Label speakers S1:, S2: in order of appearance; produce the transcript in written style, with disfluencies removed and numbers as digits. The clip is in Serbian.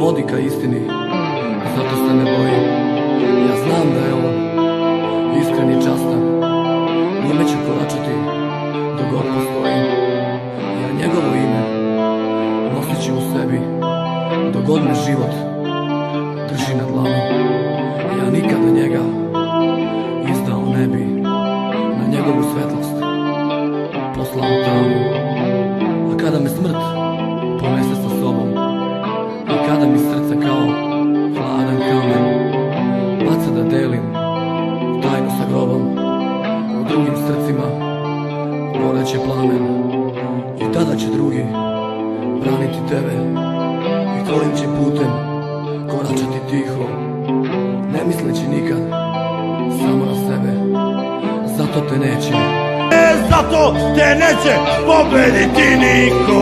S1: vodi ka istini, zato se ne bojim. Ja znam da je on iskren i častan, njime ću koračati dok god postojim. Ja njegovo ime nosit ću u sebi dok god me život drži na dlanu. Ja nikada njega izdao ne bi, na njegovu svetlost poslao tamu. A kada me smrt ponese sa sobom i kada mi srce kao hladan kamen baca da delim tajnu sa grobom, u drugim srcima goreće plamen, i tada će drugi braniti tebe i tvojim će putem koračati tiho, ne misleći nikad samo na sebe. Zato te neće
S2: zato te neće pobediti niko.